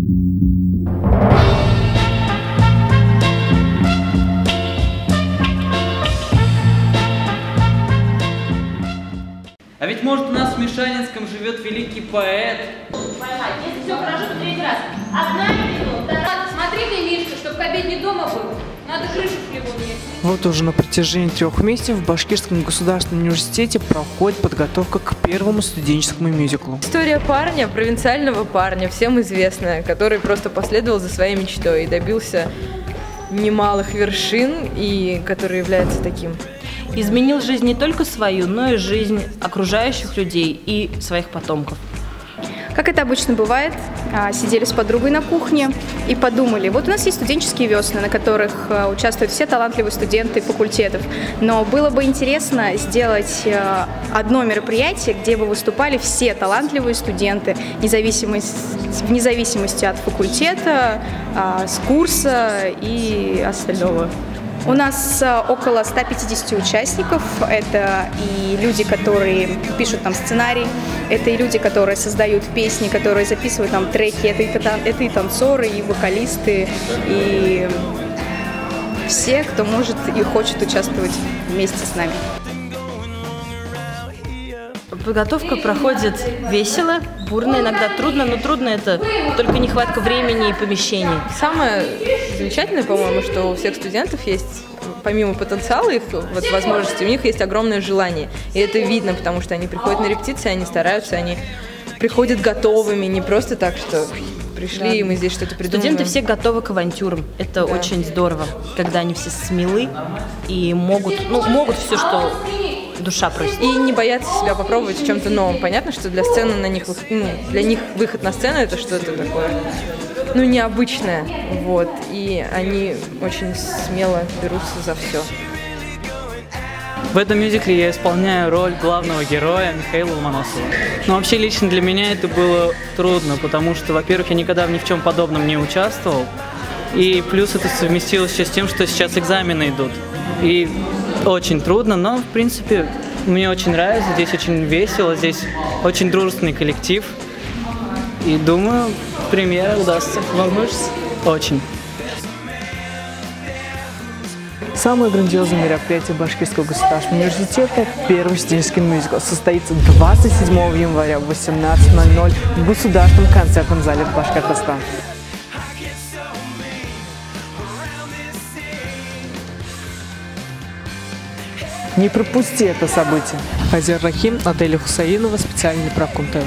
А ведь может у нас в Мишанинском живет великий поэт? Поймать, если все хорошо, то третий раз. Одна минута. Ладно, смотри ты, Мишка, чтоб к обедне дома был. Надо крышу в хлебу есть. Вот уже на протяжении 3 месяцев в Башкирском государственном университете проходит подготовка к первому студенческому мюзиклу. История парня, провинциального парня, всем известная, который просто последовал за своей мечтой и добился немалых вершин, и который является таким. Изменил жизнь не только свою, но и жизнь окружающих людей и своих потомков. Как это обычно бывает, сидели с подругой на кухне и подумали, вот у нас есть студенческие весны, на которых участвуют все талантливые студенты факультетов, но было бы интересно сделать одно мероприятие, где бы выступали все талантливые студенты, вне зависимости от факультета, с курса и остального. У нас около 150 участников. Это и люди, которые пишут там сценарий, это и люди, которые создают песни, которые записывают там треки, это и танцоры, и вокалисты, и все, кто может и хочет участвовать вместе с нами. Подготовка проходит весело, бурно, иногда трудно, но трудно это только нехватка времени и помещений. Самое замечательное, по-моему, что у всех студентов есть, помимо потенциала их возможностей, у них есть огромное желание. И это видно, потому что они приходят на репетиции, они стараются, они приходят готовыми, не просто так, что пришли, и мы здесь что-то придумываем. Студенты все готовы к авантюрам. Это очень здорово, когда они все смелы и могут все, что душа просит. И не боятся себя попробовать в чем-то новом. Понятно, что для сцены для них выход на сцену это что-то такое, необычное. Вот. И они очень смело берутся за все. В этом мюзикле я исполняю роль главного героя Михаила Ломоносова. Но вообще лично для меня это было трудно, потому что, во-первых, я никогда ни в чем подобном не участвовал. И плюс это совместилось еще с тем, что сейчас экзамены идут. И очень трудно, но, в принципе, мне очень нравится, здесь очень весело, здесь очень дружественный коллектив. И думаю, премьера удастся. Волнуешься? Очень. Самое грандиозное мероприятие Башкирского государственного университета – первый студенческий мюзикл состоится 27 января в 18:00 в Государственном концертном зале Башкортостана. Не пропусти это событие. Азер Рахим, Аделя Хусаинова, специально для Правком ТВ.